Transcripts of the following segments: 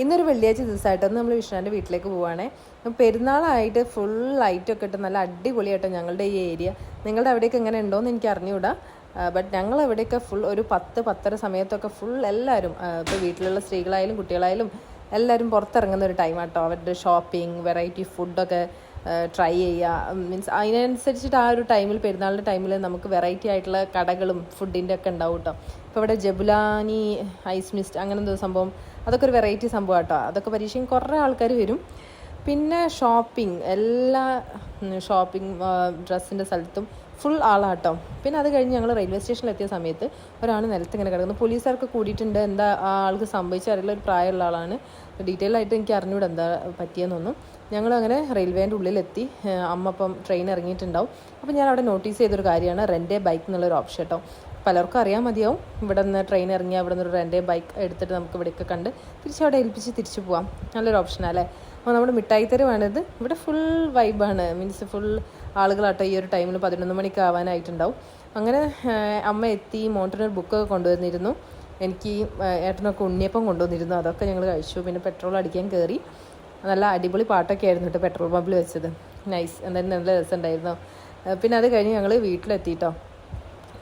ഇന്നൊരു വെള്ളിയാഴ്ച ദിവസമായിട്ടൊന്ന് നമ്മൾ വിഷ്ണുവിൻ്റെ വീട്ടിലേക്ക് പോവുകയാണേ. പെരുന്നാളായിട്ട് ഫുൾ ലൈറ്റൊക്കെ ഇട്ട് നല്ല അടിപൊളിയായിട്ടോ ഞങ്ങളുടെ ഈ ഏരിയ. നിങ്ങളുടെ അവിടെയൊക്കെ എങ്ങനെ ഉണ്ടോയെന്ന് എനിക്ക് അറിഞ്ഞുകൂടാ. ബട്ട് ഞങ്ങൾ എവിടെയൊക്കെ ഫുൾ ഒരു 10-10:30 സമയത്തൊക്കെ ഫുൾ എല്ലാവരും ഇപ്പോൾ വീട്ടിലുള്ള സ്ത്രീകളായാലും കുട്ടികളായാലും എല്ലാവരും പുറത്തിറങ്ങുന്ന ഒരു ടൈമാട്ടോ. അവരുടെ ഷോപ്പിംഗ്, വെറൈറ്റി ഫുഡൊക്കെ ട്രൈ ചെയ്യുക. മീൻസ് അതിനനുസരിച്ചിട്ട് ആ ഒരു ടൈമിൽ, പെരുന്നാളിൻ്റെ ടൈമിൽ നമുക്ക് വെറൈറ്റി ആയിട്ടുള്ള കടകളും ഫുഡിൻ്റെ ഒക്കെ ഉണ്ടാവും കേട്ടോ. ഇപ്പോൾ ഇവിടെ ജബുലാനി ഐസ് മിസ്റ്റ് അങ്ങനെ എന്തോ സംഭവം, അതൊക്കെ ഒരു വെറൈറ്റി സംഭവം കേട്ടോ. അതൊക്കെ പരീക്ഷിക്കാൻ കുറേ ആൾക്കാർ വരും. പിന്നെ ഷോപ്പിംഗ്, എല്ലാ ഷോപ്പിംഗ് ഡ്രസ്സിൻ്റെ സ്ഥലത്തും ഫുൾ ആളാട്ടോ. പിന്നെ അത് കഴിഞ്ഞ് ഞങ്ങൾ റെയിൽവേ സ്റ്റേഷനിലെത്തിയ സമയത്ത് ഒരാൾ നിലത്ത് ഇങ്ങനെ കിടക്കുന്നു. പോലീസുകാർക്ക് കൂടിയിട്ടുണ്ട്. എന്താ ആ ആൾക്ക് സംഭവിച്ചറിയില്ല, ഒരു പ്രായമുള്ള ആളാണ്. ഡീറ്റെയിൽ ആയിട്ട് എനിക്ക് അറിഞ്ഞൂടെ എന്താ പറ്റിയെന്നൊന്നും. ഞങ്ങളങ്ങനെ റെയിൽവേൻ്റെ ഉള്ളിലെത്തി. അമ്മ അപ്പം ട്രെയിൻ ഇറങ്ങിയിട്ടുണ്ടാവും. അപ്പോൾ ഞാൻ അവിടെ നോട്ടീസ് ചെയ്തൊരു കാര്യമാണ് റെൻ്റ് എ ബൈക്ക് എന്നുള്ളൊരു ഓപ്ഷൻ കേട്ടോ. പലർക്കും അറിയാൻ മതിയാവും. ഇവിടെ നിന്ന് ട്രെയിൻ ഇറങ്ങി അവിടെ നിന്ന് ഒരു റെൻ്റ് എ ബൈക്ക് എടുത്തിട്ട് നമുക്ക് ഇവിടെയൊക്കെ കണ്ട് തിരിച്ചവിടെ ഏൽപ്പിച്ച് തിരിച്ചു പോകാം. നല്ലൊരു ഓപ്ഷനല്ലേ. അപ്പോൾ നമ്മുടെ മിഠായി തെരുവാണിത്. ഇവിടെ ഫുൾ വൈബാണ്. മീൻസ് ഫുൾ ആളുകളാട്ടോ. ഈ ഒരു ടൈമിൽ 11 മണിക്ക് ആവാനായിട്ടുണ്ടാവും. അങ്ങനെ അമ്മ എത്തി. മോട്ടറിനൊരു ബുക്കൊക്കെ കൊണ്ടുവന്നിരുന്നു. എനിക്ക് ഏട്ടനൊക്കെ ഉണ്ണിയപ്പം കൊണ്ടുവന്നിരുന്നു. അതൊക്കെ ഞങ്ങൾ കഴിച്ചു. പിന്നെ പെട്രോൾ അടിക്കാൻ കയറി. നല്ല അടിപൊളി പാട്ടൊക്കെ ആയിരുന്നു കേട്ടോ പെട്രോൾ പമ്പിൽ വെച്ചത്. നൈസ്, എന്തായാലും നല്ല രസമുണ്ടായിരുന്നു. പിന്നെ അത് കഴിഞ്ഞ് ഞങ്ങൾ വീട്ടിലെത്തിയിട്ടോ.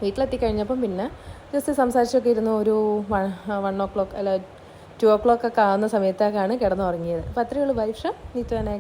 വീട്ടിലെത്തി കഴിഞ്ഞപ്പം പിന്നെ ജസ്റ്റ് സംസാരിച്ചൊക്കെ ഇരുന്നു. ഒരു 1 o'clock അല്ല 2 o'clock ഒക്കെ ആവുന്ന സമയത്തേക്കാണ് കിടന്നുറങ്ങിയത്. അപ്പോൾ അത്രയേ ഉള്ളൂ. Bye from Neethu and